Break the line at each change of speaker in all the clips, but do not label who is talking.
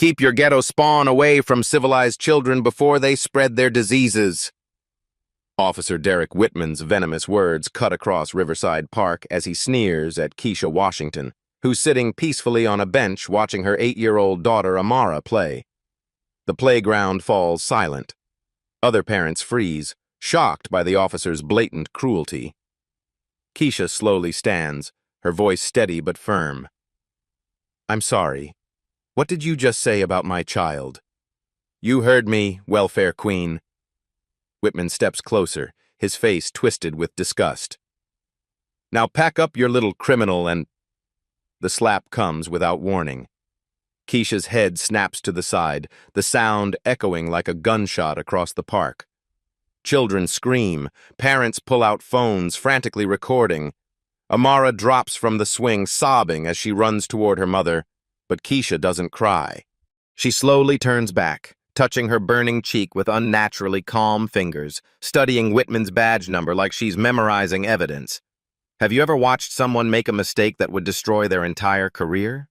Keep your ghetto spawn away from civilized children before they spread their diseases. Officer Derek Whitman's venomous words cut across Riverside Park as he sneers at Keisha Washington, who's sitting peacefully on a bench watching her 8-year-old daughter Amara play. The playground falls silent. Other parents freeze, shocked by the officer's blatant cruelty. Keisha slowly stands, her voice steady but firm. "I'm sorry. What did you just say about my child?" "You heard me, welfare queen." Whitman steps closer, his face twisted with disgust. "Now pack up your little criminal and—" The slap comes without warning. Keisha's head snaps to the side, the sound echoing like a gunshot across the park. Children scream, parents pull out phones, frantically recording. Amara drops from the swing, sobbing as she runs toward her mother, but Keisha doesn't cry. She slowly turns back, touching her burning cheek with unnaturally calm fingers, studying Whitman's badge number like she's memorizing evidence. Have you ever watched someone make a mistake that would destroy their entire career?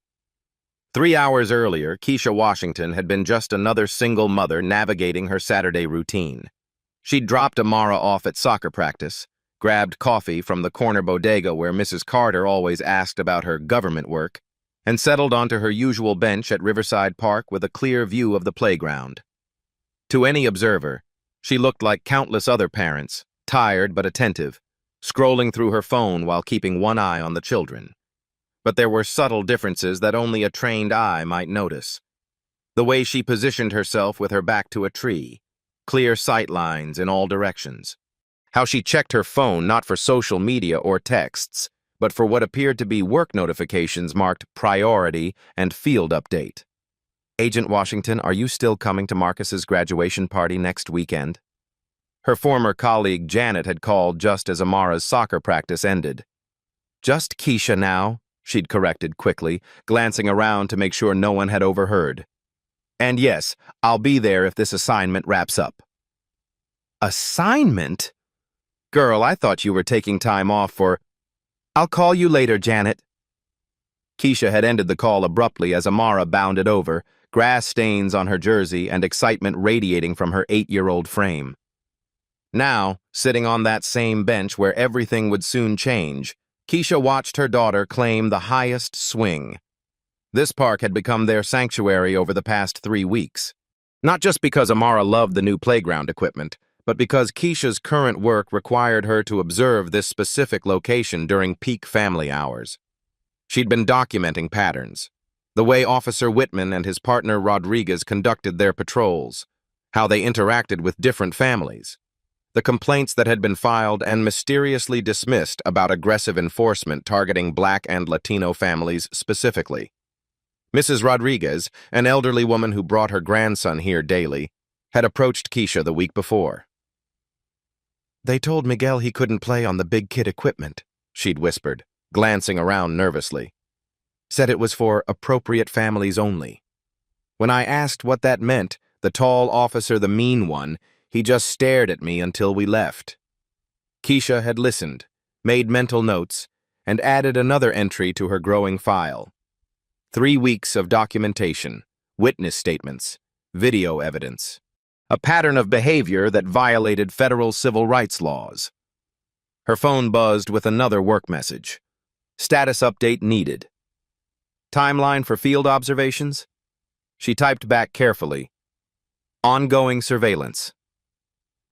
3 hours earlier, Keisha Washington had been just another single mother navigating her Saturday routine. She'd dropped Amara off at soccer practice, grabbed coffee from the corner bodega where Mrs. Carter always asked about her government work, and settled onto her usual bench at Riverside Park with a clear view of the playground. To any observer, she looked like countless other parents, tired but attentive, scrolling through her phone while keeping one eye on the children. But there were subtle differences that only a trained eye might notice. The way she positioned herself with her back to a tree, clear sight lines in all directions. How she checked her phone not for social media or texts, but for what appeared to be work notifications marked priority and field update. "Agent Washington, are you still coming to Marcus's graduation party next weekend?" Her former colleague Janet had called just as Amara's soccer practice ended. "Just Keisha now," she'd corrected quickly, glancing around to make sure no one had overheard. "And yes, I'll be there if this assignment wraps up." "Assignment? Girl, I thought you were taking time off for—" "I'll call you later, Janet." Keisha had ended the call abruptly as Amara bounded over, grass stains on her jersey and excitement radiating from her 8-year-old frame. Now, sitting on that same bench where everything would soon change, Keisha watched her daughter claim the highest swing. This park had become their sanctuary over the past 3 weeks. Not just because Amara loved the new playground equipment, but because Keisha's current work required her to observe this specific location during peak family hours. She'd been documenting patterns, the way Officer Whitman and his partner Rodriguez conducted their patrols, how they interacted with different families, the complaints that had been filed and mysteriously dismissed about aggressive enforcement targeting Black and Latino families specifically. Mrs. Rodriguez, an elderly woman who brought her grandson here daily, had approached Keisha the week before. "They told Miguel he couldn't play on the big kid equipment," she'd whispered, glancing around nervously. "Said it was for appropriate families only." When I asked what that meant, the tall officer, the mean one, he just stared at me until we left. Keisha had listened, made mental notes, and added another entry to her growing file. 3 weeks of documentation, witness statements, video evidence. A pattern of behavior that violated federal civil rights laws. Her phone buzzed with another work message. Status update needed. Timeline for field observations? She typed back carefully. Ongoing surveillance.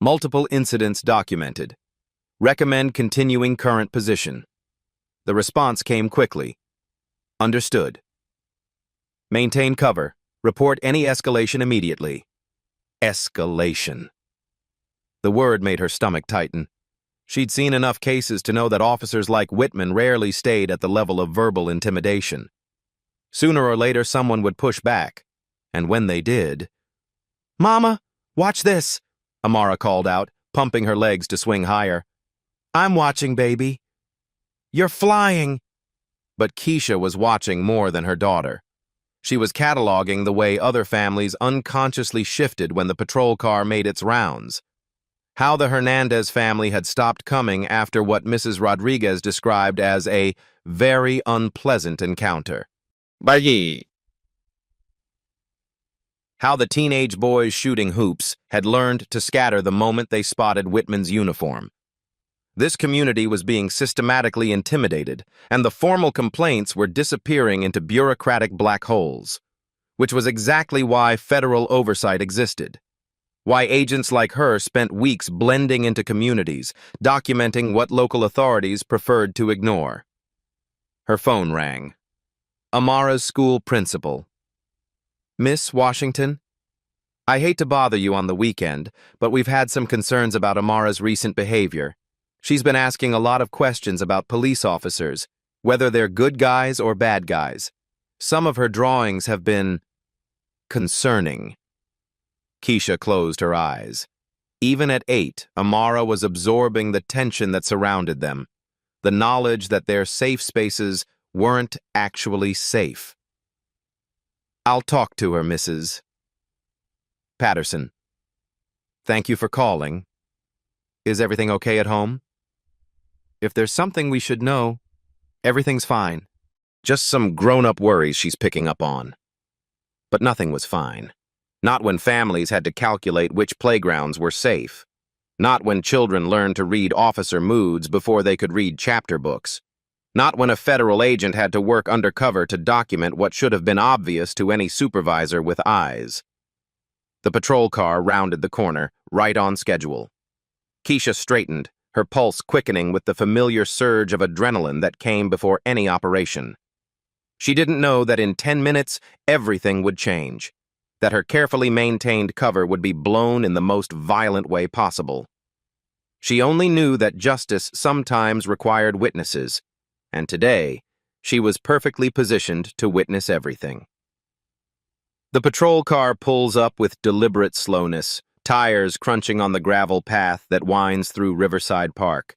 Multiple incidents documented. Recommend continuing current position. The response came quickly. Understood. Maintain cover. Report any escalation immediately. Escalation. The word made her stomach tighten. She'd seen enough cases to know that officers like Whitman rarely stayed at the level of verbal intimidation. Sooner or later, someone would push back. And when they did... "Mama, watch this," Amara called out, pumping her legs to swing higher. "I'm watching, baby." "You're flying." But Keisha was watching more than her daughter. She was cataloging the way other families unconsciously shifted when the patrol car made its rounds. How the Hernandez family had stopped coming after what Mrs. Rodriguez described as a very unpleasant encounter.
Valley.
How the teenage boys shooting hoops had learned to scatter the moment they spotted Whitman's uniform. This community was being systematically intimidated, and the formal complaints were disappearing into bureaucratic black holes, which was exactly why federal oversight existed. Why agents like her spent weeks blending into communities, documenting what local authorities preferred to ignore. Her phone rang. Amara's school principal. Miss Washington? I hate to bother you on the weekend, but we've had some concerns about Amara's recent behavior. She's been asking a lot of questions about police officers, whether they're good guys or bad guys. Some of her drawings have been concerning. Keisha closed her eyes. Even at 8, Amara was absorbing the tension that surrounded them, the knowledge that their safe spaces weren't actually safe. I'll talk to her, Mrs. Patterson. Thank you for calling. Is everything okay at home? If there's something we should know, everything's fine. Just some grown-up worries she's picking up on. But nothing was fine. Not when families had to calculate which playgrounds were safe. Not when children learned to read officer moods before they could read chapter books. Not when a federal agent had to work undercover to document what should have been obvious to any supervisor with eyes. The patrol car rounded the corner, right on schedule. Keisha straightened, her pulse quickening with the familiar surge of adrenaline that came before any operation. She didn't know that in 10 minutes, everything would change, that her carefully maintained cover would be blown in the most violent way possible. She only knew that justice sometimes required witnesses, and today, she was perfectly positioned to witness everything. The patrol car pulls up with deliberate slowness, tires crunching on the gravel path that winds through Riverside Park.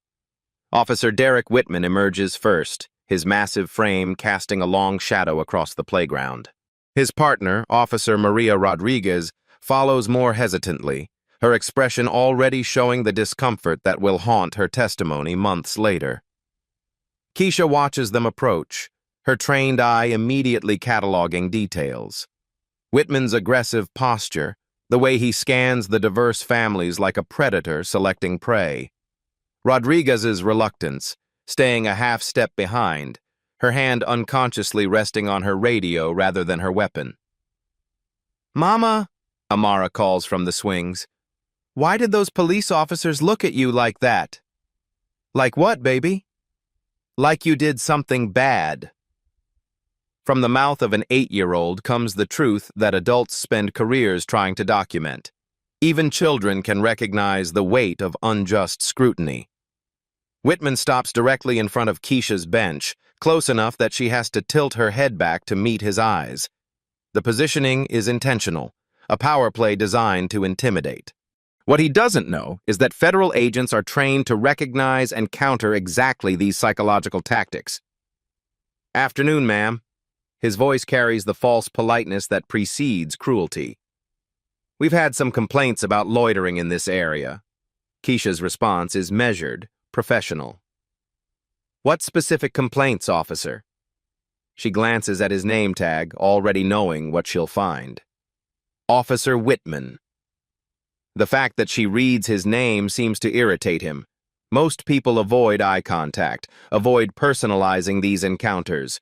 Officer Derek Whitman emerges first, his massive frame casting a long shadow across the playground. His partner, Officer Maria Rodriguez, follows more hesitantly, her expression already showing the discomfort that will haunt her testimony months later. Keisha watches them approach, her trained eye immediately cataloging details. Whitman's aggressive posture, the way he scans the diverse families like a predator selecting prey. Rodriguez's reluctance, staying a half step behind, her hand unconsciously resting on her radio rather than her weapon. "Mama," Amara calls from the swings. "Why did those police officers look at you like that?" "Like what, baby?" "Like you did something bad." From the mouth of an 8-year-old comes the truth that adults spend careers trying to document. Even children can recognize the weight of unjust scrutiny. Whitman stops directly in front of Keisha's bench, close enough that she has to tilt her head back to meet his eyes. The positioning is intentional, a power play designed to intimidate. What he doesn't know is that federal agents are trained to recognize and counter exactly these psychological tactics. "Afternoon, ma'am." His voice carries the false politeness that precedes cruelty. "We've had some complaints about loitering in this area." Keisha's response is measured, professional. "What specific complaints, officer?" She glances at his name tag, already knowing what she'll find. Officer Whitman. The fact that she reads his name seems to irritate him. Most people avoid eye contact, avoid personalizing these encounters.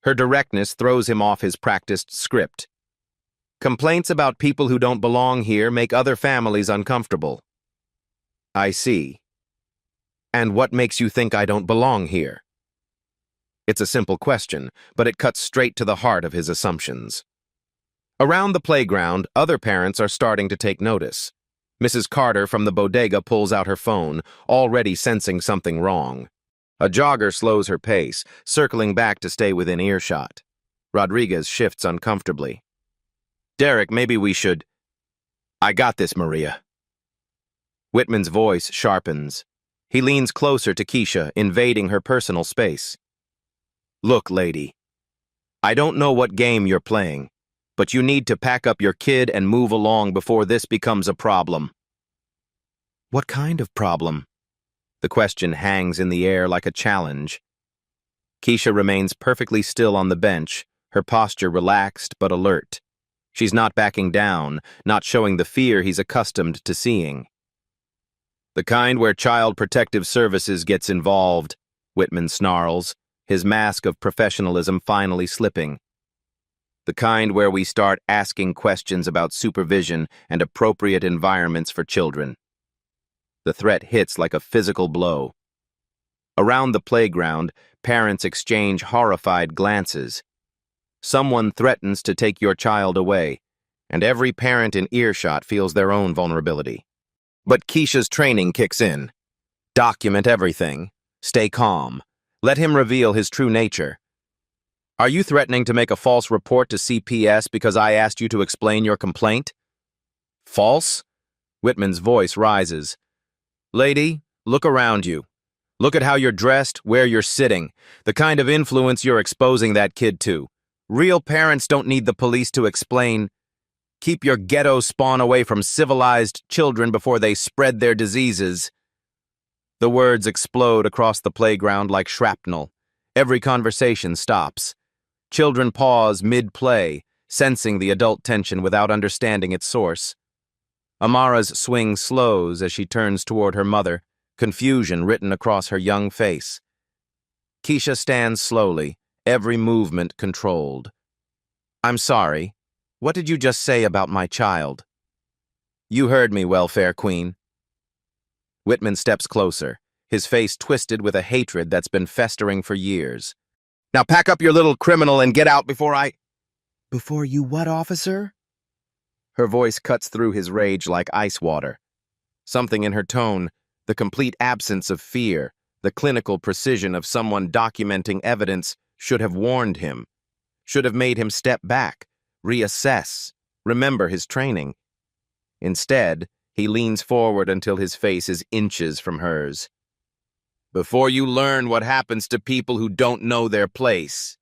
Her directness throws him off his practiced script. "Complaints about people who don't belong here make other families uncomfortable." "I see. And what makes you think I don't belong here?" It's a simple question, but it cuts straight to the heart of his assumptions. Around the playground, other parents are starting to take notice. Mrs. Carter from the bodega pulls out her phone, already sensing something wrong. A jogger slows her pace, circling back to stay within earshot. Rodriguez shifts uncomfortably. "Derek, maybe we should—" "I got this, Maria." Whitman's voice sharpens. He leans closer to Keisha, invading her personal space. "Look, lady, I don't know what game you're playing, but you need to pack up your kid and move along before this becomes a problem." "What kind of problem?" The question hangs in the air like a challenge. Keisha remains perfectly still on the bench, her posture relaxed but alert. She's not backing down, not showing the fear he's accustomed to seeing. The kind where Child Protective Services gets involved, Whitman snarls, his mask of professionalism finally slipping. The kind where we start asking questions about supervision and appropriate environments for children. The threat hits like a physical blow. Around the playground, parents exchange horrified glances. Someone threatens to take your child away, and every parent in earshot feels their own vulnerability. But Keisha's training kicks in. Document everything. Stay calm. Let him reveal his true nature. Are you threatening to make a false report to CPS because I asked you to explain your complaint? False? Whitman's voice rises. Lady, look around you. Look at how you're dressed, where you're sitting, the kind of influence you're exposing that kid to. Real parents don't need the police to explain. Keep your ghetto spawn away from civilized children before they spread their diseases. The words explode across the playground like shrapnel. Every conversation stops. Children pause mid-play, sensing the adult tension without understanding its source. Amara's swing slows as she turns toward her mother, confusion written across her young face. Keisha stands slowly, every movement controlled. I'm sorry. What did you just say about my child? You heard me, welfare queen. Whitman steps closer, his face twisted with a hatred that's been festering for years. Now pack up your little criminal and get out before I— Before you what, officer? Her voice cuts through his rage like ice water. Something in her tone, the complete absence of fear, the clinical precision of someone documenting evidence, should have warned him, should have made him step back, reassess, remember his training. Instead, he leans forward until his face is inches from hers. Before you learn what happens to people who don't know their place.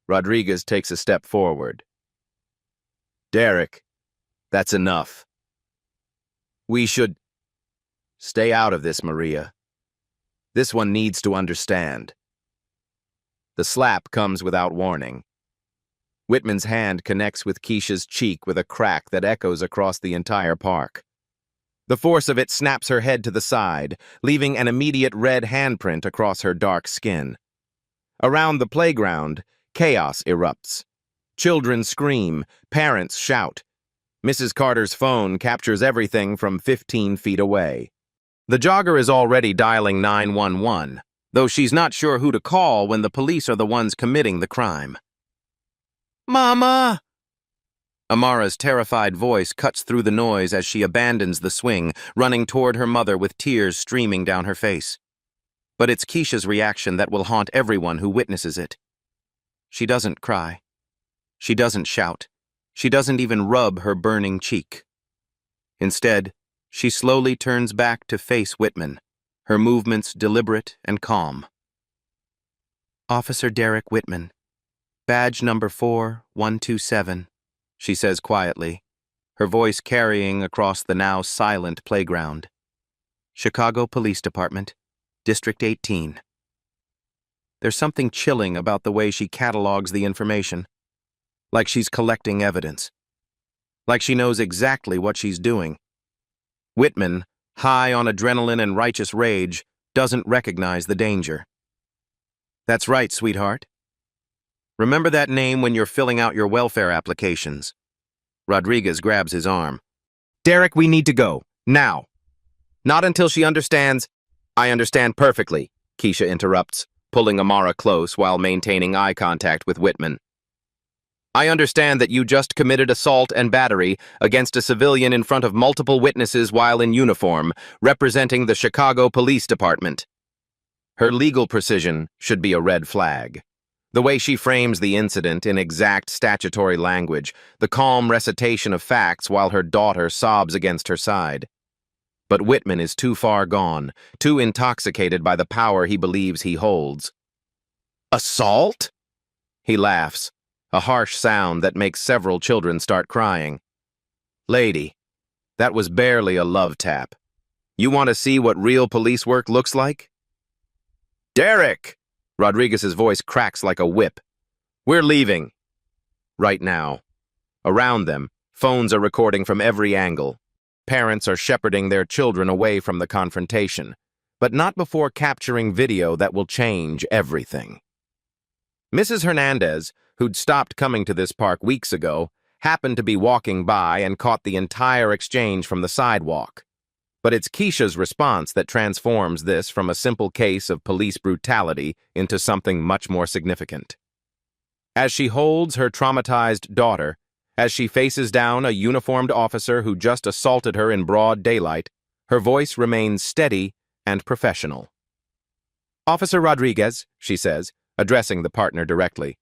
Rodriguez takes a step forward. Derek, that's enough. We should— Stay out of this, Maria. This one needs to understand. The slap comes without warning. Whitman's hand connects with Keisha's cheek with a crack that echoes across the entire park. The force of it snaps her head to the side, leaving an immediate red handprint across her dark skin. Around the playground, chaos erupts. Children scream, parents shout. Mrs. Carter's phone captures everything from 15 feet away. The jogger is already dialing 911, though she's not sure who to call when the police are the ones committing the crime. Mama! Amara's terrified voice cuts through the noise as she abandons the swing, running toward her mother with tears streaming down her face. But it's Keisha's reaction that will haunt everyone who witnesses it. She doesn't cry. She doesn't shout. She doesn't even rub her burning cheek. Instead, she slowly turns back to face Whitman, her movements deliberate and calm. Officer Derek Whitman, badge number 4127, she says quietly, her voice carrying across the now silent playground. Chicago Police Department, District 18. There's something chilling about the way she catalogs the information, like she's collecting evidence, like she knows exactly what she's doing. Whitman, high on adrenaline and righteous rage, doesn't recognize the danger. That's right, sweetheart. Remember that name when you're filling out your welfare applications. Rodriguez grabs his arm. Derek, we need to go. Now. Not until she understands. I understand perfectly, Keisha interrupts, pulling Amara close while maintaining eye contact with Whitman. I understand that you just committed assault and battery against a civilian in front of multiple witnesses while in uniform, representing the Chicago Police Department. Her legal precision should be a red flag. The way she frames the incident in exact statutory language, the calm recitation of facts while her daughter sobs against her side. But Whitman is too far gone, too intoxicated by the power he believes he holds. Assault? He laughs, a harsh sound that makes several children start crying. Lady, that was barely a love tap. You want to see what real police work looks like? Derek! Rodriguez's voice cracks like a whip. We're leaving. Right now. Around them, phones are recording from every angle. Parents are shepherding their children away from the confrontation, but not before capturing video that will change everything. Mrs. Hernandez, who'd stopped coming to this park weeks ago, happened to be walking by and caught the entire exchange from the sidewalk. But it's Keisha's response that transforms this from a simple case of police brutality into something much more significant. As she holds her traumatized daughter, as she faces down a uniformed officer who just assaulted her in broad daylight, her voice remains steady and professional. "Officer Rodriguez," she says, addressing the partner directly,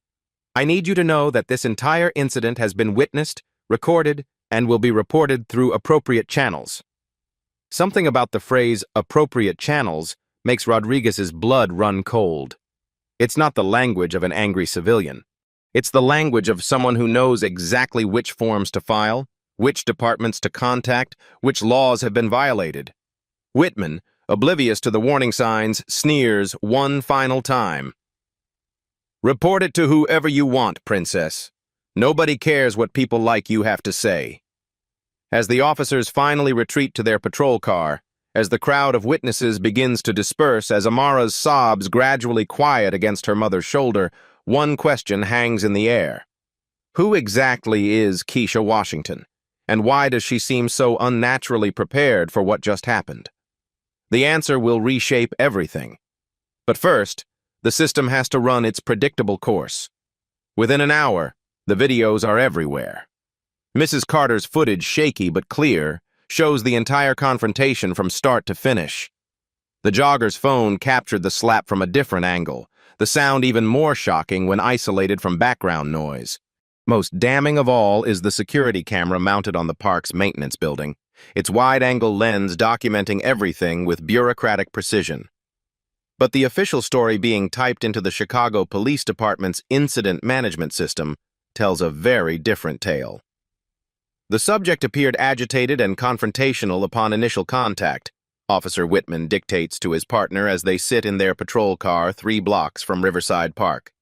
"I need you to know that this entire incident has been witnessed, recorded, and will be reported through appropriate channels." Something about the phrase appropriate channels makes Rodriguez's blood run cold. It's not the language of an angry civilian. It's the language of someone who knows exactly which forms to file, which departments to contact, which laws have been violated. Whitman, oblivious to the warning signs, sneers one final time. "Report it to whoever you want, Princess. Nobody cares what people like you have to say." As the officers finally retreat to their patrol car, as the crowd of witnesses begins to disperse, as Amara's sobs gradually quiet against her mother's shoulder, one question hangs in the air. Who exactly is Keisha Washington, and why does she seem so unnaturally prepared for what just happened? The answer will reshape everything. But first, the system has to run its predictable course. Within an hour, the videos are everywhere. Mrs. Carter's footage, shaky but clear, shows the entire confrontation from start to finish. The jogger's phone captured the slap from a different angle, the sound even more shocking when isolated from background noise. Most damning of all is the security camera mounted on the park's maintenance building, its wide-angle lens documenting everything with bureaucratic precision. But the official story being typed into the Chicago Police Department's incident management system tells a very different tale. The subject appeared agitated and confrontational upon initial contact, Officer Whitman dictates to his partner as they sit in their patrol car 3 blocks from Riverside Park.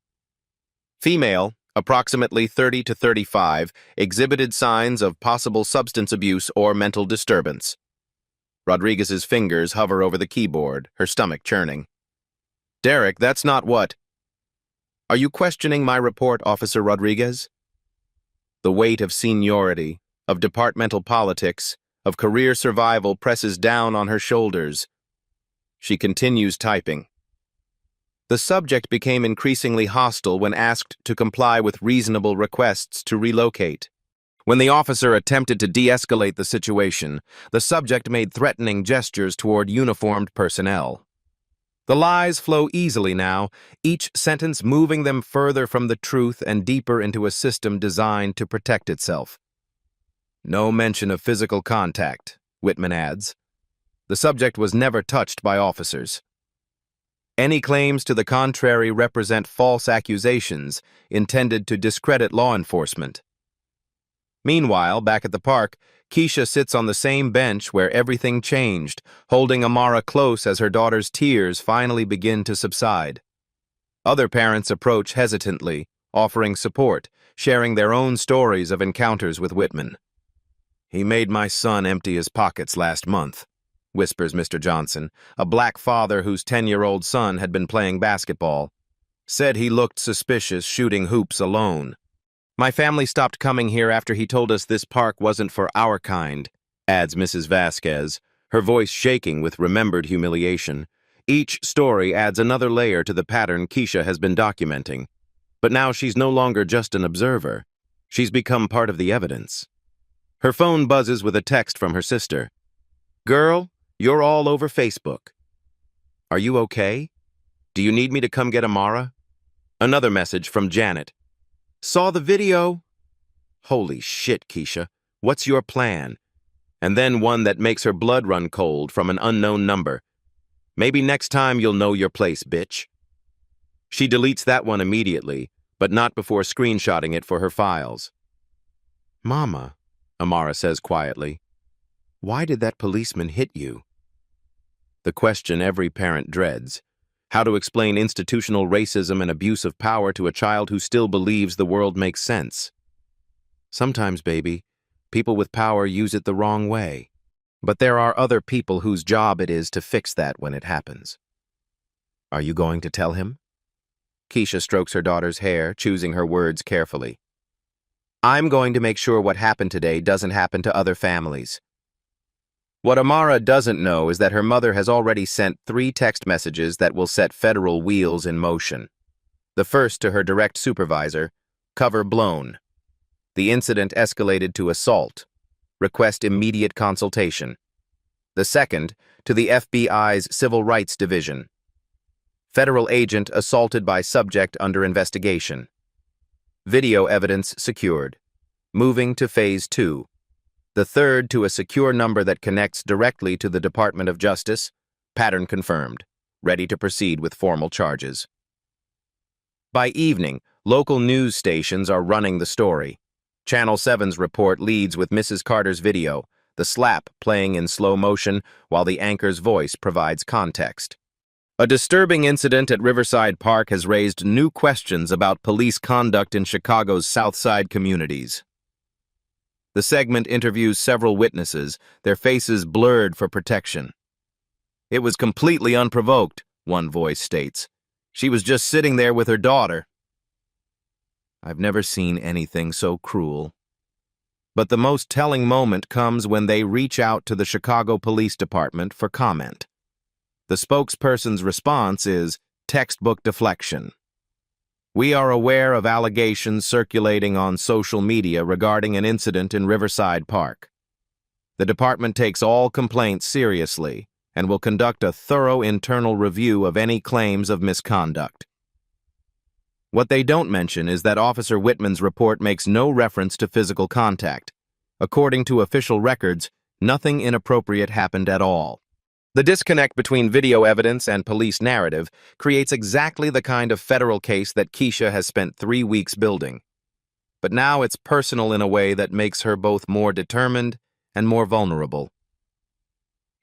Female, approximately 30 to 35, exhibited signs of possible substance abuse or mental disturbance. Rodriguez's fingers hover over the keyboard, her stomach churning. "Derek, that's not what—" "Are you questioning my report, Officer Rodriguez?" The weight of seniority, of departmental politics, of career survival presses down on her shoulders. She continues typing. The subject became increasingly hostile when asked to comply with reasonable requests to relocate. When the officer attempted to de-escalate the situation, the subject made threatening gestures toward uniformed personnel. The lies flow easily now, each sentence moving them further from the truth and deeper into a system designed to protect itself. "No mention of physical contact," Whitman adds. The subject was never touched by officers. Any claims to the contrary represent false accusations intended to discredit law enforcement. Meanwhile, back at the park, Keisha sits on the same bench where everything changed, holding Amara close as her daughter's tears finally begin to subside. Other parents approach hesitantly, offering support, sharing their own stories of encounters with Whitman. "He made my son empty his pockets last month," whispers Mr. Johnson, a black father whose 10-year-old son had been playing basketball. "Said he looked suspicious shooting hoops alone. My family stopped coming here after he told us this park wasn't for our kind," adds Mrs. Vasquez, her voice shaking with remembered humiliation. Each story adds another layer to the pattern Keisha has been documenting. But now she's no longer just an observer. She's become part of the evidence. Her phone buzzes with a text from her sister. "Girl, you're all over Facebook. Are you okay? Do you need me to come get Amara?" Another message from Janet. "Saw the video." "Holy shit, Keisha. What's your plan?" And then one that makes her blood run cold from an unknown number. "Maybe next time you'll know your place, bitch." She deletes that one immediately, but not before screenshotting it for her files. "Mama," Amara says quietly, "why did that policeman hit you?" The question every parent dreads: how to explain institutional racism and abuse of power to a child who still believes the world makes sense. Sometimes, baby, people with power use it the wrong way. But there are other people whose job it is to fix that when it happens. Are you going to tell him? Keisha strokes her daughter's hair, choosing her words carefully. I'm going to make sure what happened today doesn't happen to other families. What Amara doesn't know is that her mother has already sent 3 text messages that will set federal wheels in motion. The first to her direct supervisor, cover blown. The incident escalated to assault. Request immediate consultation. The second to the FBI's Civil Rights Division. Federal agent assaulted by subject under investigation. Video evidence secured. Moving to Phase 2. The third to a secure number that connects directly to the Department of Justice. Pattern confirmed. Ready to proceed with formal charges. By evening, local news stations are running the story. Channel 7's report leads with Mrs. Carter's video, the slap playing in slow motion while the anchor's voice provides context. A disturbing incident at Riverside Park has raised new questions about police conduct in Chicago's South Side communities. The segment interviews several witnesses, their faces blurred for protection. It was completely unprovoked, one voice states. She was just sitting there with her daughter. I've never seen anything so cruel. But the most telling moment comes when they reach out to the Chicago Police Department for comment. The spokesperson's response is textbook deflection. We are aware of allegations circulating on social media regarding an incident in Riverside Park. The department takes all complaints seriously and will conduct a thorough internal review of any claims of misconduct. What they don't mention is that Officer Whitman's report makes no reference to physical contact. According to official records, nothing inappropriate happened at all. The disconnect between video evidence and police narrative creates exactly the kind of federal case that Keisha has spent 3 weeks building. But now it's personal in a way that makes her both more determined and more vulnerable.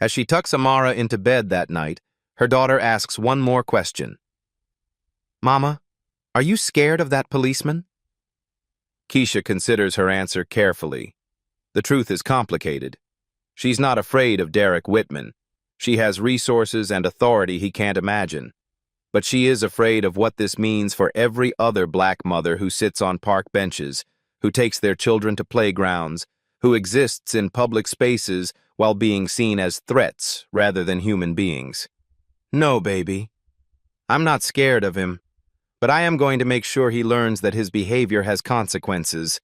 As she tucks Amara into bed that night, her daughter asks one more question. Mama, are you scared of that policeman? Keisha considers her answer carefully. The truth is complicated. She's not afraid of Derek Whitman. She has resources and authority he can't imagine. But she is afraid of what this means for every other black mother who sits on park benches, who takes their children to playgrounds, who exists in public spaces while being seen as threats rather than human beings. No, baby. I'm not scared of him. But I am going to make sure he learns that his behavior has consequences.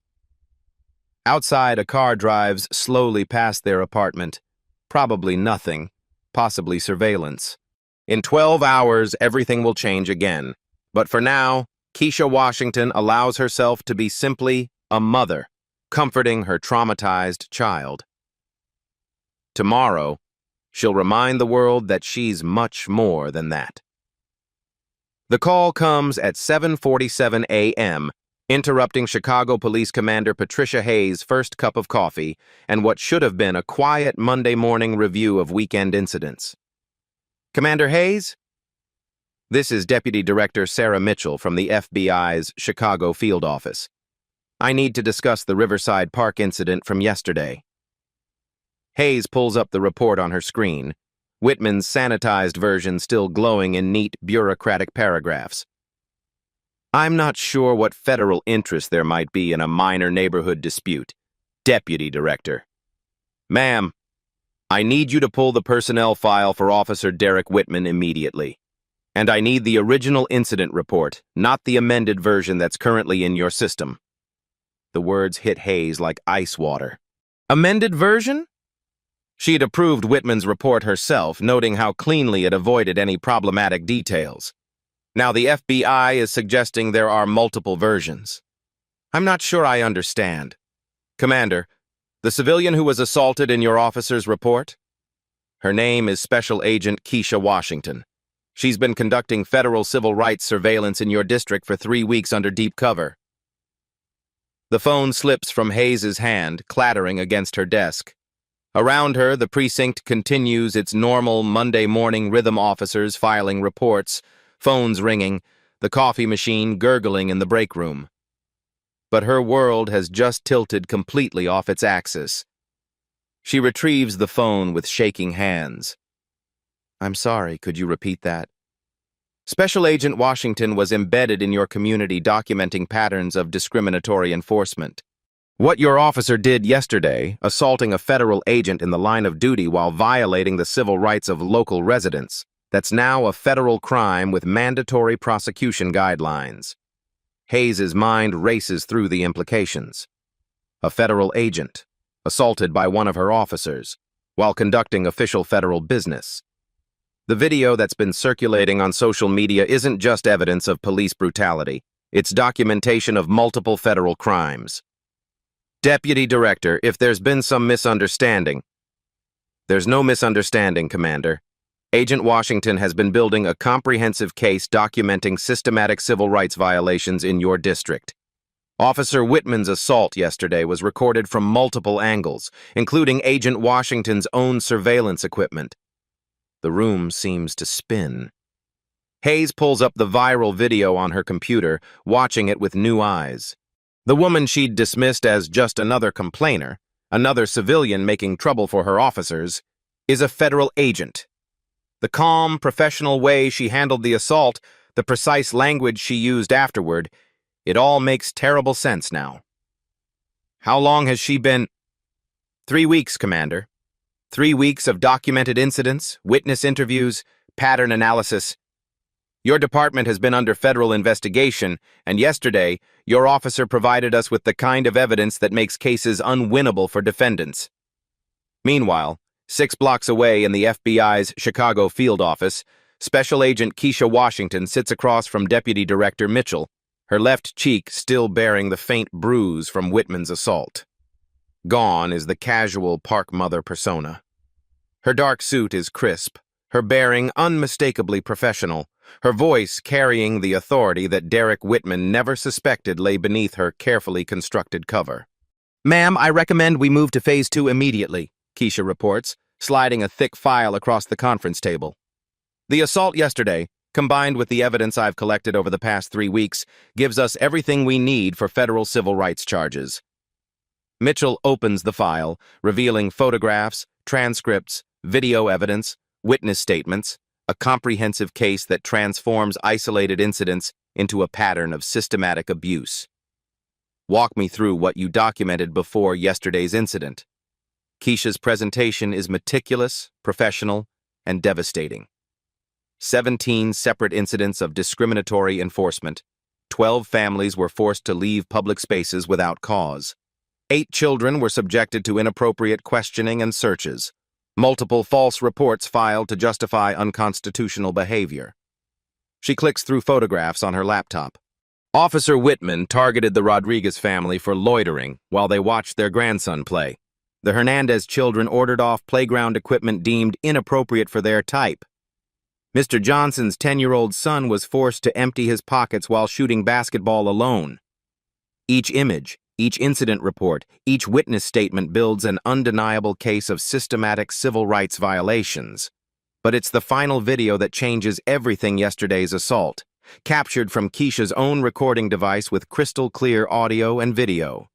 Outside, a car drives slowly past their apartment. Probably nothing, possibly surveillance. In 12 hours, everything will change again. But for now, Keisha Washington allows herself to be simply a mother, comforting her traumatized child. Tomorrow, she'll remind the world that she's much more than that. The call comes at 7:47 a.m., interrupting Chicago Police Commander Patricia Hayes' first cup of coffee and what should have been a quiet Monday morning review of weekend incidents. Commander Hayes? This is Deputy Director Sarah Mitchell from the FBI's Chicago Field Office. I need to discuss the Riverside Park incident from yesterday. Hayes pulls up the report on her screen, Whitman's sanitized version still glowing in neat, bureaucratic paragraphs. I'm not sure what federal interest there might be in a minor neighborhood dispute. Deputy Director. Ma'am, I need you to pull the personnel file for Officer Derek Whitman immediately. And I need the original incident report, not the amended version that's currently in your system. The words hit Hayes like ice water. Amended version? She had approved Whitman's report herself, noting how cleanly it avoided any problematic details. Now the FBI is suggesting there are multiple versions. I'm not sure I understand. Commander, the civilian who was assaulted in your officer's report? Her name is Special Agent Keisha Washington. She's been conducting federal civil rights surveillance in your district for 3 weeks under deep cover. The phone slips from Hayes' hand, clattering against her desk. Around her, the precinct continues its normal Monday morning rhythm, officers filing reports, phones ringing, the coffee machine gurgling in the break room. but her world has just tilted completely off its axis. She retrieves the phone with shaking hands. I'm sorry, could you repeat that? Special Agent Washington was embedded in your community documenting patterns of discriminatory enforcement. What your officer did yesterday, assaulting a federal agent in the line of duty while violating the civil rights of local residents, that's now a federal crime with mandatory prosecution guidelines. Hayes's mind races through the implications. A federal agent, assaulted by one of her officers, while conducting official federal business. The video that's been circulating on social media isn't just evidence of police brutality, it's documentation of multiple federal crimes. Deputy Director, if there's been some misunderstanding. There's no misunderstanding, Commander. Agent Washington has been building a comprehensive case documenting systematic civil rights violations in your district. Officer Whitman's assault yesterday was recorded from multiple angles, including Agent Washington's own surveillance equipment. The room seems to spin. Hayes pulls up the viral video on her computer, watching it with new eyes. The woman she'd dismissed as just another complainer, another civilian making trouble for her officers, is a federal agent. The calm, professional way she handled the assault, the precise language she used afterward, it all makes terrible sense now. How long has she been? 3 weeks, Commander. 3 weeks of documented incidents, witness interviews, pattern analysis. Your department has been under federal investigation, and yesterday, your officer provided us with the kind of evidence that makes cases unwinnable for defendants. Meanwhile, 6 blocks away in the FBI's Chicago field office, Special Agent Keisha Washington sits across from Deputy Director Mitchell, her left cheek still bearing the faint bruise from Whitman's assault. Gone is the casual park mother persona. Her dark suit is crisp, her bearing unmistakably professional, her voice carrying the authority that Derek Whitman never suspected lay beneath her carefully constructed cover. Ma'am, I recommend we move to Phase 2 immediately, Keisha reports, sliding a thick file across the conference table. The assault yesterday, combined with the evidence I've collected over the past 3 weeks, gives us everything we need for federal civil rights charges. Mitchell opens the file, revealing photographs, transcripts, video evidence, witness statements, a comprehensive case that transforms isolated incidents into a pattern of systematic abuse. Walk me through what you documented before yesterday's incident. Keisha's presentation is meticulous, professional, and devastating. 17 separate incidents of discriminatory enforcement. 12 families were forced to leave public spaces without cause. 8 children were subjected to inappropriate questioning and searches. Multiple false reports filed to justify unconstitutional behavior. She clicks through photographs on her laptop. Officer Whitman targeted the Rodriguez family for loitering while they watched their grandson play. The Hernandez children ordered off playground equipment deemed inappropriate for their type. Mr. Johnson's 10-year-old son was forced to empty his pockets while shooting basketball alone. Each image, each incident report, each witness statement builds an undeniable case of systematic civil rights violations. But it's the final video that changes everything yesterday's assault, captured from Keisha's own recording device with crystal clear audio and video.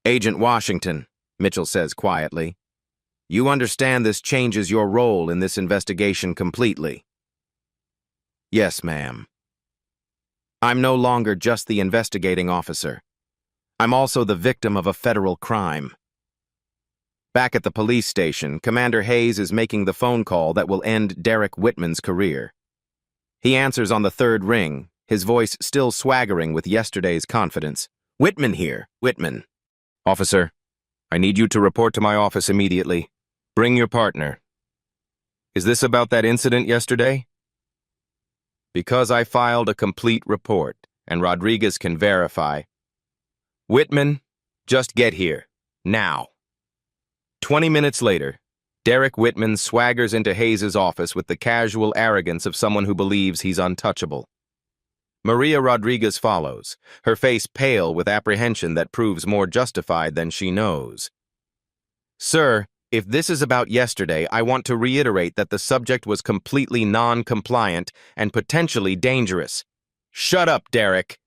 Agent Washington, Mitchell says quietly, you understand this changes your role in this investigation completely. Yes, ma'am. I'm no longer just the investigating officer. I'm also the victim of a federal crime. Back at the police station, Commander Hayes is making the phone call that will end Derek Whitman's career. He answers on the 3rd ring, his voice still swaggering with yesterday's confidence. Whitman here, Whitman. Officer, I need you to report to my office immediately. Bring your partner. Is this about that incident yesterday? Because I filed a complete report, and Rodriguez can verify. Whitman, just get here. Now. 20 minutes later, Derek Whitman swaggers into Hayes's office with the casual arrogance of someone who believes he's untouchable. Maria Rodriguez follows, her face pale with apprehension that proves more justified than she knows. Sir, if this is about yesterday, I want to reiterate that the subject was completely non-compliant and potentially dangerous. Shut up, Derek.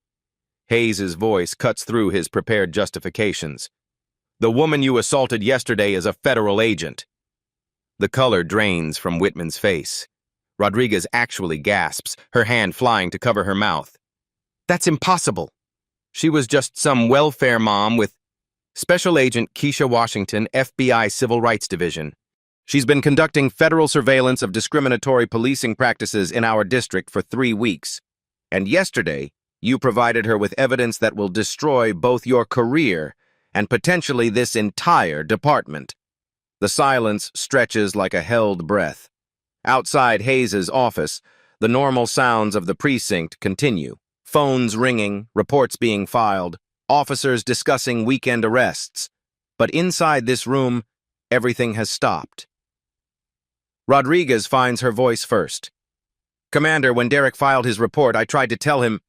Hayes's voice cuts through his prepared justifications. "The woman you assaulted yesterday is a federal agent." The color drains from Whitman's face. Rodriguez actually gasps, her hand flying to cover her mouth. "That's impossible. She was just some welfare mom with Special Agent Keisha Washington, FBI Civil Rights Division. She's been conducting federal surveillance of discriminatory policing practices in our district for 3 weeks. And yesterday, you provided her with evidence that will destroy both your career and potentially this entire department." The silence stretches like a held breath. Outside Hayes's office, the normal sounds of the precinct continue. Phones ringing, reports being filed, officers discussing weekend arrests. But inside this room, everything has stopped. Rodriguez finds her voice first. "Commander, when Derek filed his report, I tried to tell him—"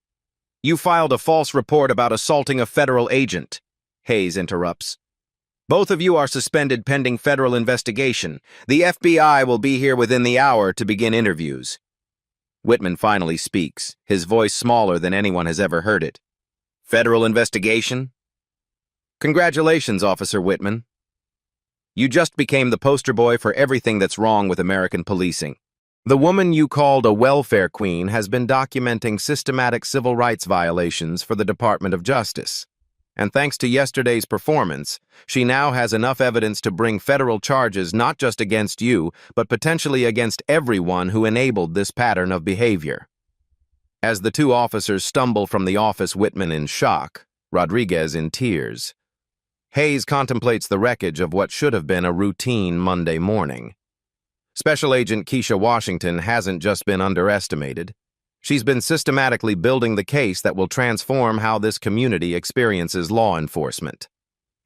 "You filed a false report about assaulting a federal agent," Hayes interrupts. "Both of you are suspended pending federal investigation. The FBI will be here within the hour to begin interviews." Whitman finally speaks, his voice smaller than anyone has ever heard it. "Federal investigation?" "Congratulations, Officer Whitman. You just became the poster boy for everything that's wrong with American policing. The woman you called a welfare queen has been documenting systematic civil rights violations for the Department of Justice. And thanks to yesterday's performance, she now has enough evidence to bring federal charges not just against you, but potentially against everyone who enabled this pattern of behavior." As the two officers stumble from the office, Whitman in shock, Rodriguez in tears. Hayes contemplates the wreckage of what should have been a routine Monday morning. Special Agent Keisha Washington hasn't just been underestimated. She's been systematically building the case that will transform how this community experiences law enforcement.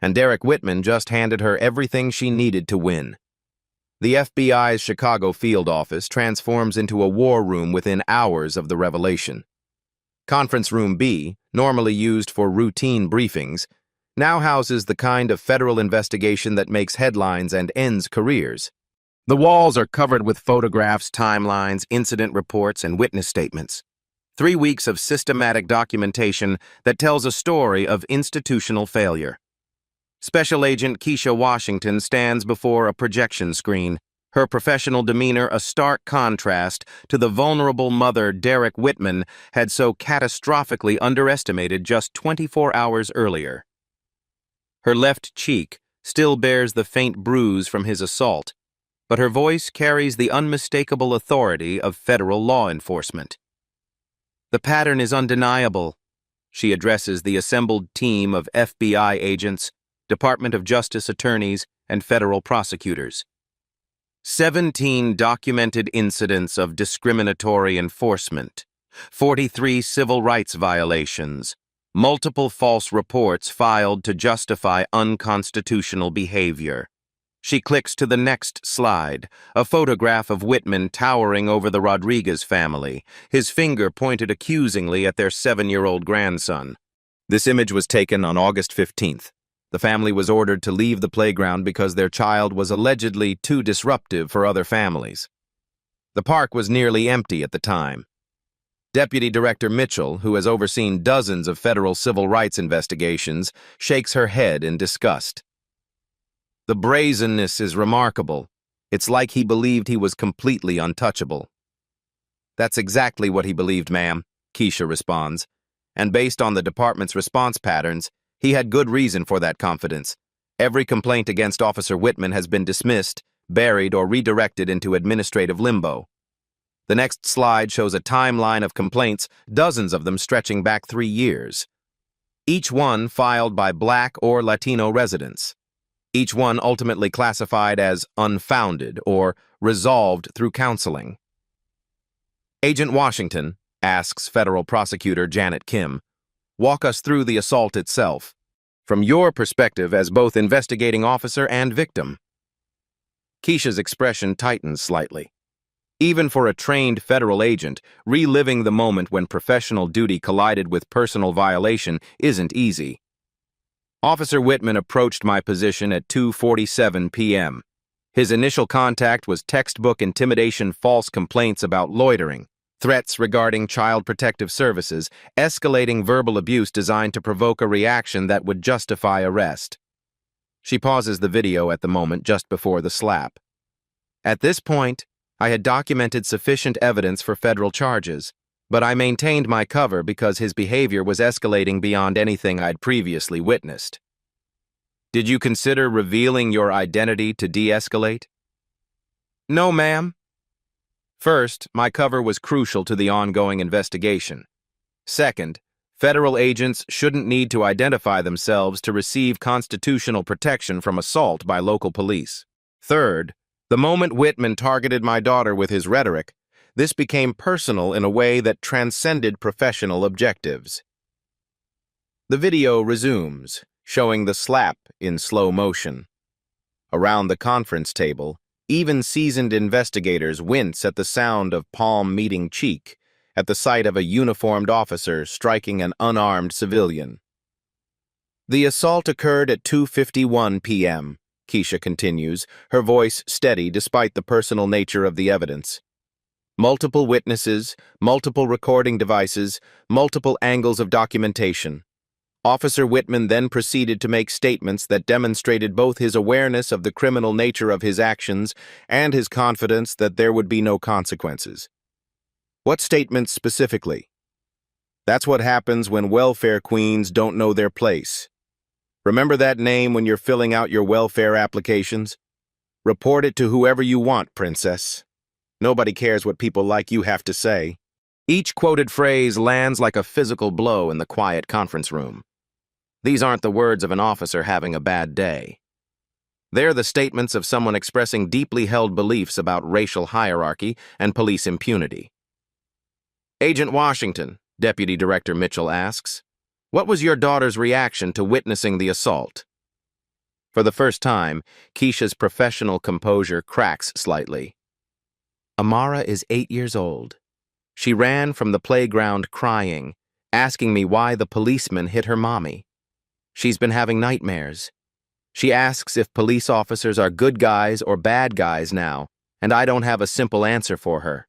And Derek Whitman just handed her everything she needed to win. The FBI's Chicago field office transforms into a war room within hours of the revelation. Conference Room B, normally used for routine briefings, now houses the kind of federal investigation that makes headlines and ends careers. The walls are covered with photographs, timelines, incident reports, and witness statements. 3 weeks of systematic documentation that tells a story of institutional failure. Special Agent Keisha Washington stands before a projection screen, her professional demeanor a stark contrast to the vulnerable mother Derek Whitman had so catastrophically underestimated just 24 hours earlier. Her left cheek still bears the faint bruise from his assault, but her voice carries the unmistakable authority of federal law enforcement. "The pattern is undeniable," she addresses the assembled team of FBI agents, Department of Justice attorneys, and federal prosecutors. 17 documented incidents of discriminatory enforcement, 43 civil rights violations, multiple false reports filed to justify unconstitutional behavior. She clicks to the next slide, a photograph of Whitman towering over the Rodriguez family, his finger pointed accusingly at their 7-year-old grandson. This image was taken on August 15th. The family was ordered to leave the playground because their child was allegedly too disruptive for other families. The park was nearly empty at the time. Deputy Director Mitchell, who has overseen dozens of federal civil rights investigations, shakes her head in disgust. "The brazenness is remarkable. It's like he believed he was completely untouchable." "That's exactly what he believed, ma'am," Keisha responds. "And based on the department's response patterns, he had good reason for that confidence. Every complaint against Officer Whitman has been dismissed, buried, or redirected into administrative limbo." The next slide shows a timeline of complaints, dozens of them stretching back 3 years. Each one filed by Black or Latino residents. Each one ultimately classified as unfounded or resolved through counseling. "Agent Washington," asks federal prosecutor Janet Kim, "walk us through the assault itself, from your perspective as both investigating officer and victim." Keisha's expression tightens slightly. Even for a trained federal agent, reliving the moment when professional duty collided with personal violation isn't easy. "Officer Whitman approached my position at 2:47 p.m. His initial contact was textbook intimidation, false complaints about loitering. threats regarding Child Protective Services, escalating verbal abuse designed to provoke a reaction that would justify arrest. She pauses the video at the moment just before the slap. At this point, I had documented sufficient evidence for federal charges, but I maintained my cover because his behavior was escalating beyond anything I'd previously witnessed. Did you consider revealing your identity to de-escalate? No, ma'am. First, my cover was crucial to the ongoing investigation. Second, federal agents shouldn't need to identify themselves to receive constitutional protection from assault by local police. Third, the moment Whitman targeted my daughter with his rhetoric, this became personal in a way that transcended professional objectives. The video resumes, showing the slap in slow motion. Around the conference table, even seasoned investigators wince at the sound of palm meeting cheek at the sight of a uniformed officer striking an unarmed civilian. The assault occurred at 2:51 p.m., Keisha continues, her voice steady despite the personal nature of the evidence. Multiple witnesses, multiple recording devices, multiple angles of documentation. Officer Whitman then proceeded to make statements that demonstrated both his awareness of the criminal nature of his actions and his confidence that there would be no consequences. What statements specifically? That's what happens when welfare queens don't know their place. Remember that name when you're filling out your welfare applications? Report it to whoever you want, princess. Nobody cares what people like you have to say. Each quoted phrase lands like a physical blow in the quiet conference room. These aren't the words of an officer having a bad day. They're the statements of someone expressing deeply held beliefs about racial hierarchy and police impunity. Agent Washington, Deputy Director Mitchell asks, what was your daughter's reaction to witnessing the assault? For the first time, Keisha's professional composure cracks slightly. Amara is 8 years old. She ran from the playground crying, asking me why the policeman hit her mommy. She's been having nightmares. She asks if police officers are good guys or bad guys now, and I don't have a simple answer for her.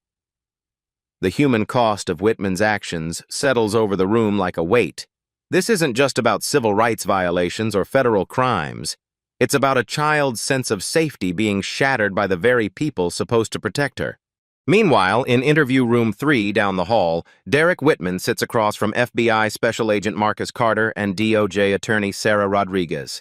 The human cost of Whitman's actions settles over the room like a weight. This isn't just about civil rights violations or federal crimes. It's about a child's sense of safety being shattered by the very people supposed to protect her. Meanwhile, in interview room 3 down the hall, Derek Whitman sits across from FBI Special Agent Marcus Carter and DOJ Attorney Sarah Rodriguez.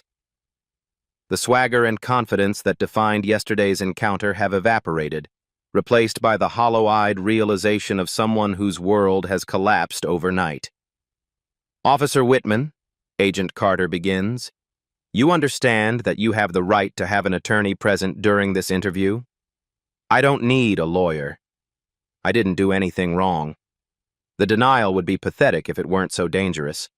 The swagger and confidence that defined yesterday's encounter have evaporated, replaced by the hollow-eyed realization of someone whose world has collapsed overnight. Officer Whitman, Agent Carter begins, you understand that you have the right to have an attorney present during this interview? I don't need a lawyer. I didn't do anything wrong. The denial would be pathetic if it weren't so dangerous.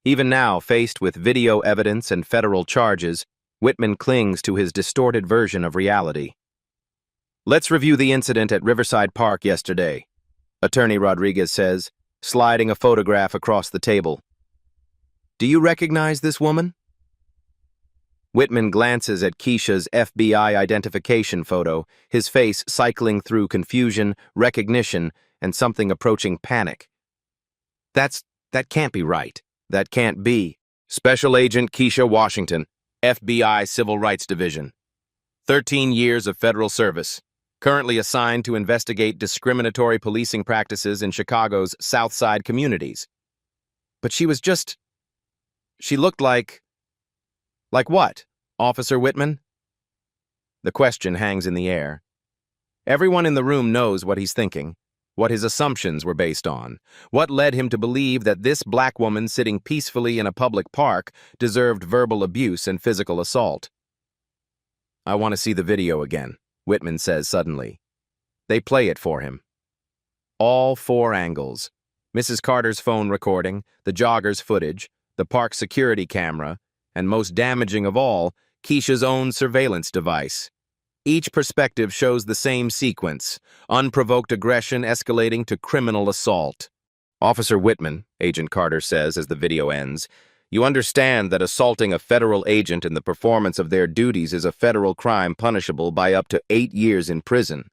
Even now, faced with video evidence and federal charges, Whitman clings to his distorted version of reality. Let's review the incident at Riverside Park yesterday, Attorney Rodriguez says, sliding a photograph across the table. Do you recognize this woman? Whitman glances at Keisha's FBI identification photo, his face cycling through confusion, recognition, and something approaching panic. That can't be right. That can't be. Special Agent Keisha Washington, FBI Civil Rights Division. 13 years of federal service. Currently assigned to investigate discriminatory policing practices in Chicago's South Side communities. But she looked like... Like what, Officer Whitman? The question hangs in the air. Everyone in the room knows what he's thinking, what his assumptions were based on, what led him to believe that this black woman sitting peacefully in a public park deserved verbal abuse and physical assault. I want to see the video again, Whitman says suddenly. They play it for him. All 4 angles. Mrs. Carter's phone recording, the jogger's footage, the park security camera, and most damaging of all, Keisha's own surveillance device. Each perspective shows the same sequence, unprovoked aggression escalating to criminal assault. Officer Whitman, Agent Carter says as the video ends, you understand that assaulting a federal agent in the performance of their duties is a federal crime punishable by up to 8 years in prison.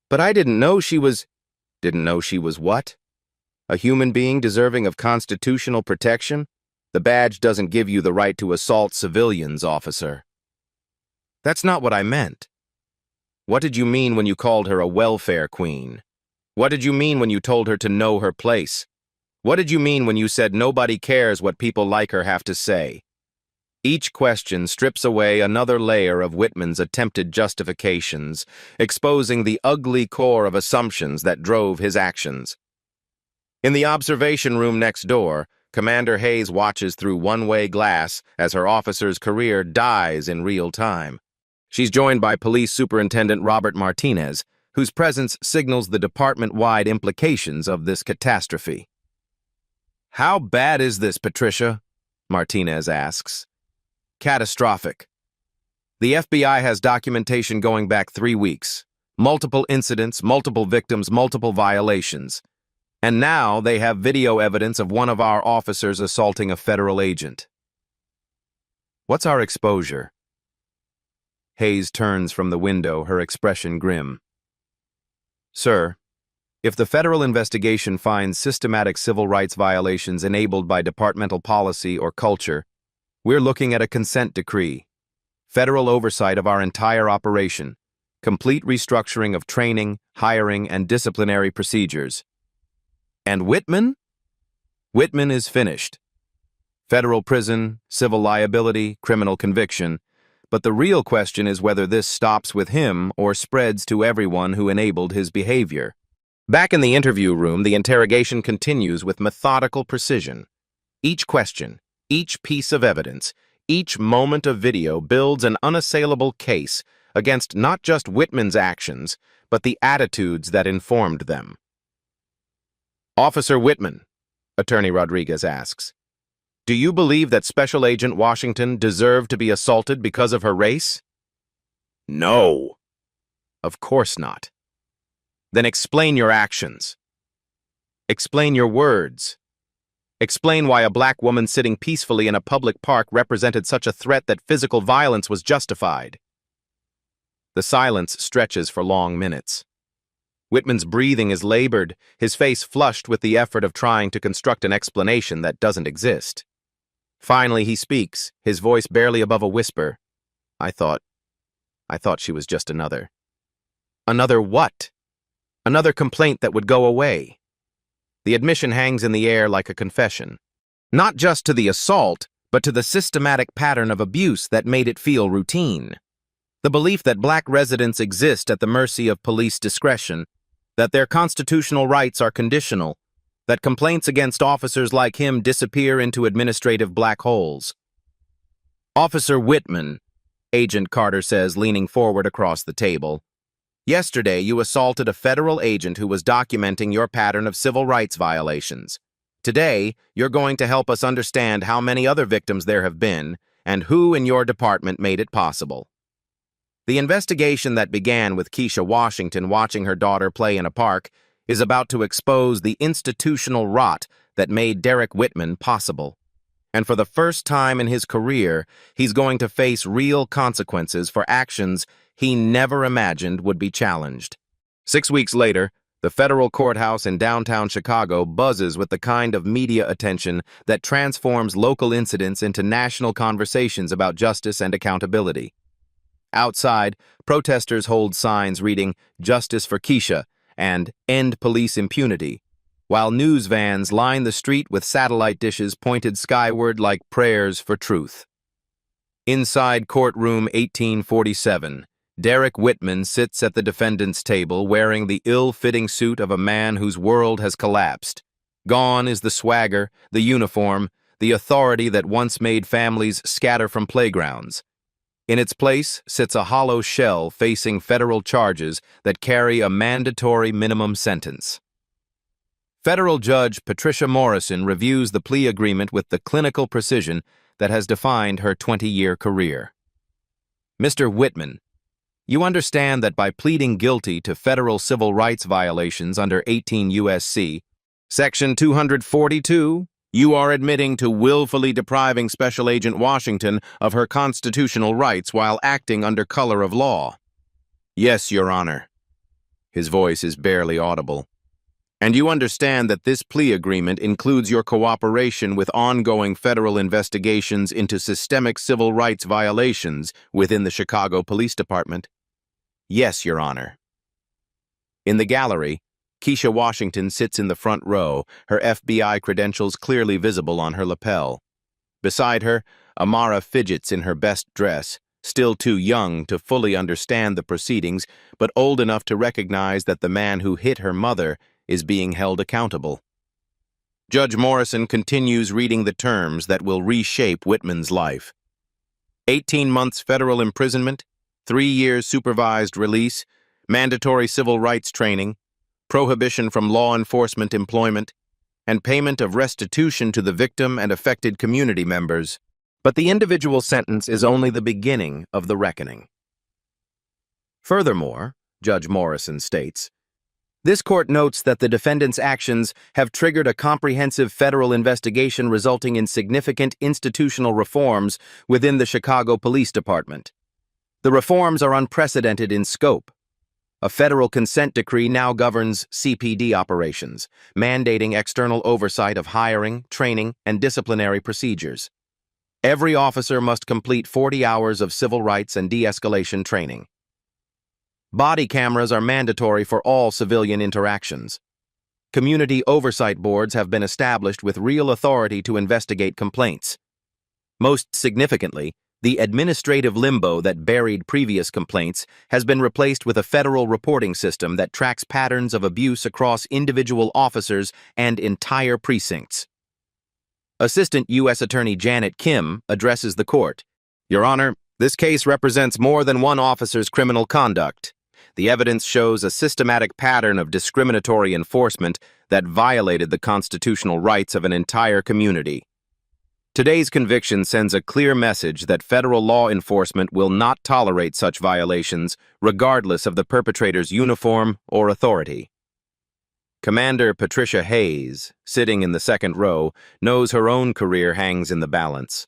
But I didn't know she was... Didn't know she was what? A human being deserving of constitutional protection? The badge doesn't give you the right to assault civilians, officer. That's not what I meant. What did you mean when you called her a welfare queen? What did you mean when you told her to know her place? What did you mean when you said nobody cares what people like her have to say? Each question strips away another layer of Whitman's attempted justifications, exposing the ugly core of assumptions that drove his actions. In the observation room next door, Commander Hayes watches through one-way glass as her officer's career dies in real time. She's joined by Police Superintendent Robert Martinez, whose presence signals the department-wide implications of this catastrophe. "How bad is this, Patricia?" Martinez asks. "Catastrophic. The FBI has documentation going back 3 weeks. Multiple incidents, multiple victims, multiple violations. And now they have video evidence of one of our officers assaulting a federal agent. What's our exposure?" Hayes turns from the window, her expression grim. "Sir, if the federal investigation finds systematic civil rights violations enabled by departmental policy or culture, we're looking at a consent decree, federal oversight of our entire operation, complete restructuring of training, hiring, and disciplinary procedures. And Whitman? Whitman is finished. Federal prison, civil liability, criminal conviction. But the real question is whether this stops with him or spreads to everyone who enabled his behavior." Back in the interview room, the interrogation continues with methodical precision. Each question, each piece of evidence, each moment of video builds an unassailable case against not just Whitman's actions, but the attitudes that informed them. "Officer Whitman," Attorney Rodriguez asks, "do you believe that Special Agent Washington deserved to be assaulted because of her race?" "No." "Of course not." "Then explain your actions. Explain your words. Explain why a black woman sitting peacefully in a public park represented such a threat that physical violence was justified." The silence stretches for long minutes. Whitman's breathing is labored, his face flushed with the effort of trying to construct an explanation that doesn't exist. Finally he speaks, his voice barely above a whisper. I thought she was just another." "Another what?" "Another complaint that would go away." The admission hangs in the air like a confession. Not just to the assault, but to the systematic pattern of abuse that made it feel routine. The belief that black residents exist at the mercy of police discretion, that their constitutional rights are conditional, that complaints against officers like him disappear into administrative black holes. "Officer Whitman," Agent Carter says, leaning forward across the table, "yesterday you assaulted a federal agent who was documenting your pattern of civil rights violations. Today, you're going to help us understand how many other victims there have been and who in your department made it possible." The investigation that began with Keisha Washington watching her daughter play in a park is about to expose the institutional rot that made Derek Whitman possible. And for the first time in his career, he's going to face real consequences for actions he never imagined would be challenged. 6 weeks later, the federal courthouse in downtown Chicago buzzes with the kind of media attention that transforms local incidents into national conversations about justice and accountability. Outside, protesters hold signs reading "Justice for Keisha" and "End Police Impunity," while news vans line the street with satellite dishes pointed skyward like prayers for truth. Inside courtroom 1847, Derek Whitman sits at the defendant's table wearing the ill-fitting suit of a man whose world has collapsed. Gone is the swagger, the uniform, the authority that once made families scatter from playgrounds. In its place sits a hollow shell facing federal charges that carry a mandatory minimum sentence. Federal Judge Patricia Morrison reviews the plea agreement with the clinical precision that has defined her 20-year career. "Mr. Whitman, you understand that by pleading guilty to federal civil rights violations under 18 U.S.C. Section 242, you are admitting to willfully depriving Special Agent Washington of her constitutional rights while acting under color of law." "Yes, Your Honor." His voice is barely audible. And you understand that this plea agreement includes your cooperation with ongoing federal investigations into systemic civil rights violations within the Chicago Police Department? Yes, Your Honor. In the gallery, Keisha Washington sits in the front row, her FBI credentials clearly visible on her lapel. Beside her, Amara fidgets in her best dress, still too young to fully understand the proceedings, but old enough to recognize that the man who hit her mother is being held accountable. Judge Morrison continues reading the terms that will reshape Whitman's life. 18 months federal imprisonment, 3 years supervised release, mandatory civil rights training, prohibition from law enforcement employment, and payment of restitution to the victim and affected community members. But the individual sentence is only the beginning of the reckoning. Furthermore, Judge Morrison states, this court notes that the defendant's actions have triggered a comprehensive federal investigation resulting in significant institutional reforms within the Chicago Police Department. The reforms are unprecedented in scope. A federal consent decree now governs CPD operations, mandating external oversight of hiring, training, and disciplinary procedures. Every officer must complete 40 hours of civil rights and de-escalation training. Body cameras are mandatory for all civilian interactions. Community oversight boards have been established with real authority to investigate complaints. Most significantly, the administrative limbo that buried previous complaints has been replaced with a federal reporting system that tracks patterns of abuse across individual officers and entire precincts. Assistant U.S. Attorney Janet Kim addresses the court. Your Honor, this case represents more than one officer's criminal conduct. The evidence shows a systematic pattern of discriminatory enforcement that violated the constitutional rights of an entire community. Today's conviction sends a clear message that federal law enforcement will not tolerate such violations, regardless of the perpetrator's uniform or authority. Commander Patricia Hayes, sitting in the second row, knows her own career hangs in the balance.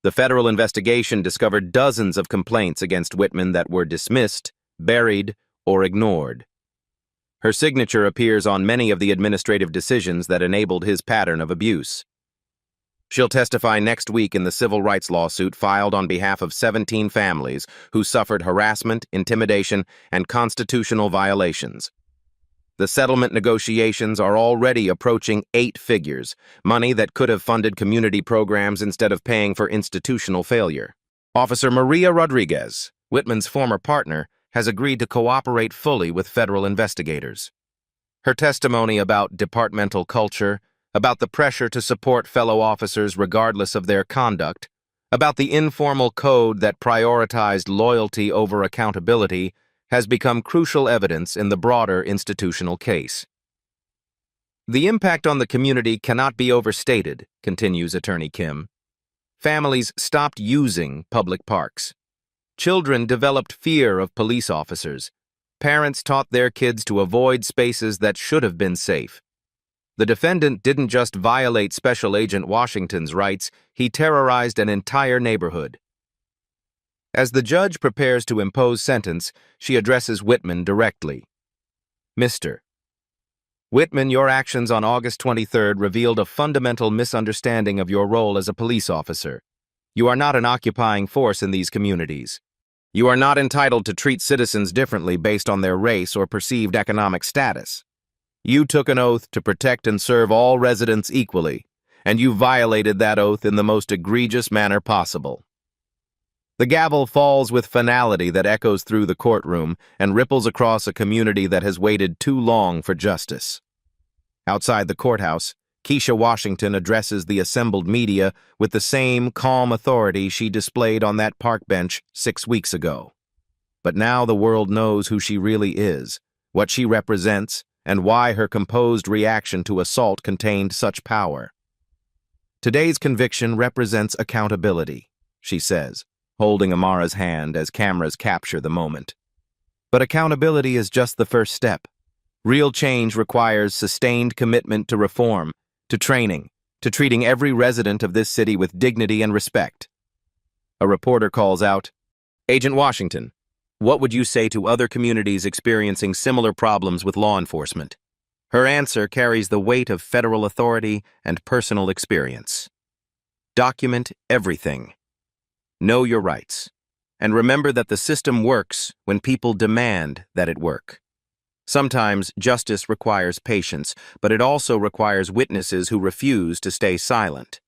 The federal investigation discovered dozens of complaints against Whitman that were dismissed, buried, or ignored. Her signature appears on many of the administrative decisions that enabled his pattern of abuse. She'll testify next week in the civil rights lawsuit filed on behalf of 17 families who suffered harassment, intimidation, and constitutional violations. The settlement negotiations are already approaching 8 figures, money that could have funded community programs instead of paying for institutional failure. Officer Maria Rodriguez, Whitman's former partner, has agreed to cooperate fully with federal investigators. Her testimony about departmental culture, about the pressure to support fellow officers regardless of their conduct, about the informal code that prioritized loyalty over accountability, has become crucial evidence in the broader institutional case. The impact on the community cannot be overstated, continues Attorney Kim. Families stopped using public parks. Children developed fear of police officers. Parents taught their kids to avoid spaces that should have been safe. The defendant didn't just violate Special Agent Washington's rights, he terrorized an entire neighborhood. As the judge prepares to impose sentence, she addresses Whitman directly. Mr. Whitman, your actions on August 23rd revealed a fundamental misunderstanding of your role as a police officer. You are not an occupying force in these communities. You are not entitled to treat citizens differently based on their race or perceived economic status. You took an oath to protect and serve all residents equally, and you violated that oath in the most egregious manner possible. The gavel falls with finality that echoes through the courtroom and ripples across a community that has waited too long for justice. Outside the courthouse, Keisha Washington addresses the assembled media with the same calm authority she displayed on that park bench 6 weeks ago. But now the world knows who she really is, what she represents, and why her composed reaction to assault contained such power. Today's conviction represents accountability, she says, holding Amara's hand as cameras capture the moment. But accountability is just the first step. Real change requires sustained commitment to reform, to training, to treating every resident of this city with dignity and respect. A reporter calls out, Agent Washington, what would you say to other communities experiencing similar problems with law enforcement? Her answer carries the weight of federal authority and personal experience. Document everything. Know your rights. And remember that the system works when people demand that it work. Sometimes justice requires patience, but it also requires witnesses who refuse to stay silent.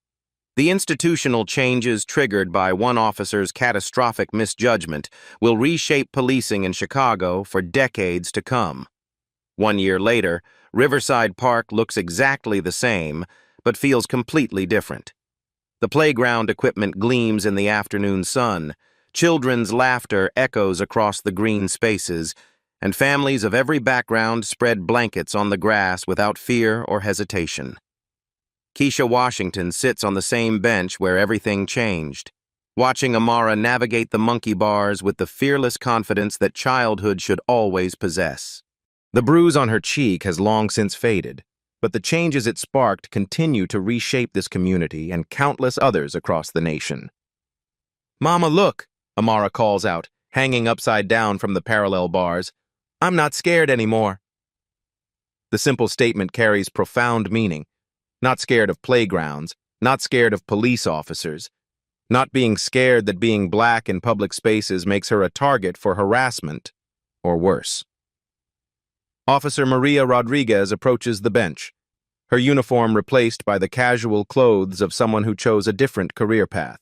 The institutional changes triggered by one officer's catastrophic misjudgment will reshape policing in Chicago for decades to come. 1 year later, Riverside Park looks exactly the same, but feels completely different. The playground equipment gleams in the afternoon sun, children's laughter echoes across the green spaces, and families of every background spread blankets on the grass without fear or hesitation. Keisha Washington sits on the same bench where everything changed, watching Amara navigate the monkey bars with the fearless confidence that childhood should always possess. The bruise on her cheek has long since faded, but the changes it sparked continue to reshape this community and countless others across the nation. "Mama, look," Amara calls out, hanging upside down from the parallel bars. "I'm not scared anymore." The simple statement carries profound meaning. Not scared of playgrounds, not scared of police officers, not being scared that being black in public spaces makes her a target for harassment, or worse. Officer Maria Rodriguez approaches the bench, her uniform replaced by the casual clothes of someone who chose a different career path.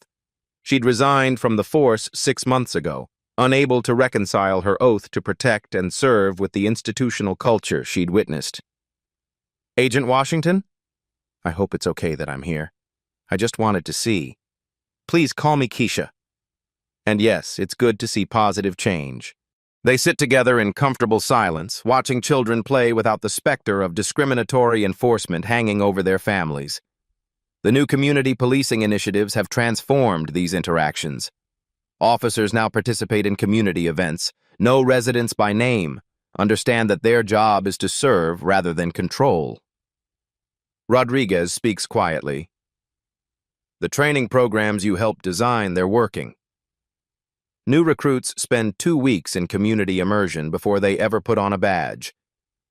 She'd resigned from the force 6 months ago, unable to reconcile her oath to protect and serve with the institutional culture she'd witnessed. "Agent Washington? I hope it's okay that I'm here. I just wanted to see. Please call me Keisha." And yes, it's good to see positive change. They sit together in comfortable silence, watching children play without the specter of discriminatory enforcement hanging over their families. The new community policing initiatives have transformed these interactions. Officers now participate in community events, know residents by name, understand that their job is to serve rather than control. Rodriguez speaks quietly. "The training programs you helped design, they're working." New recruits spend 2 weeks in community immersion before they ever put on a badge.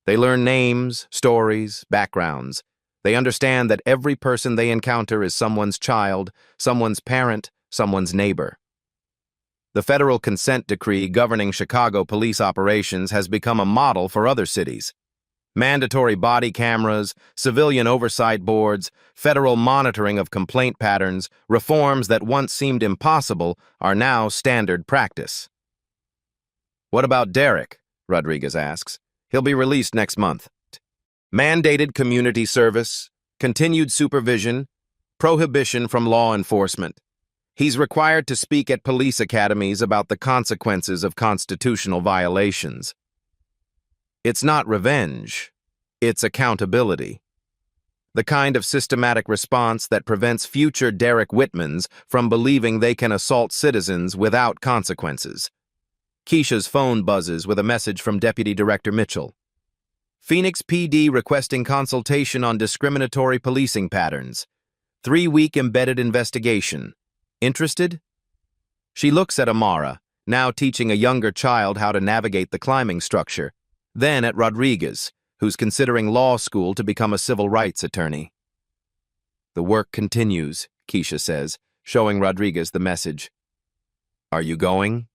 They learn names, stories, backgrounds. They understand that every person they encounter is someone's child, someone's parent, someone's neighbor. The federal consent decree governing Chicago police operations has become a model for other cities. Mandatory body cameras, civilian oversight boards, federal monitoring of complaint patterns, reforms that once seemed impossible are now standard practice. "What about Derek?" Rodriguez asks. "He'll be released next month." Mandated community service, continued supervision, prohibition from law enforcement. He's required to speak at police academies about the consequences of constitutional violations. It's not revenge, it's accountability. The kind of systematic response that prevents future Derek Whitmans from believing they can assault citizens without consequences. Keisha's phone buzzes with a message from Deputy Director Mitchell. "Phoenix PD requesting consultation on discriminatory policing patterns. 3-week embedded investigation. Interested?" She looks at Amara, now teaching a younger child how to navigate the climbing structure, then at Rodriguez, who's considering law school to become a civil rights attorney. "The work continues," Keisha says, showing Rodriguez the message. "Are you going?"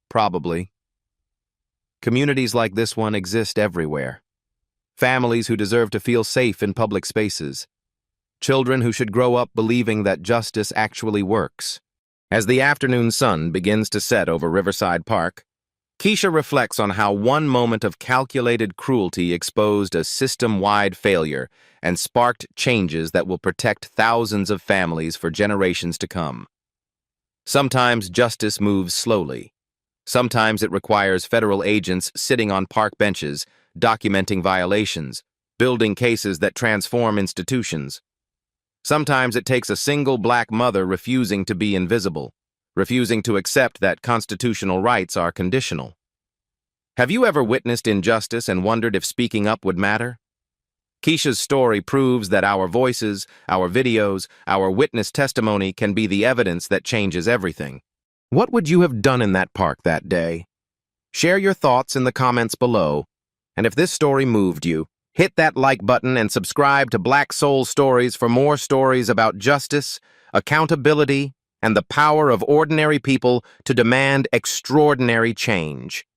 "Probably." Communities like this one exist everywhere. Families who deserve to feel safe in public spaces. Children who should grow up believing that justice actually works. As the afternoon sun begins to set over Riverside Park, Keisha reflects on how one moment of calculated cruelty exposed a system-wide failure and sparked changes that will protect thousands of families for generations to come. Sometimes justice moves slowly. Sometimes it requires federal agents sitting on park benches, documenting violations, building cases that transform institutions. Sometimes it takes a single black mother refusing to be invisible, refusing to accept that constitutional rights are conditional. Have you ever witnessed injustice and wondered if speaking up would matter? Keisha's story proves that our voices, our videos, our witness testimony can be the evidence that changes everything. What would you have done in that park that day? Share your thoughts in the comments below, and if this story moved you, Hit that like button and subscribe to Black Soul Stories for more stories about justice, accountability, and the power of ordinary people to demand extraordinary change.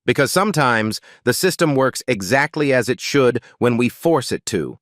Because sometimes the system works exactly as it should when we force it to.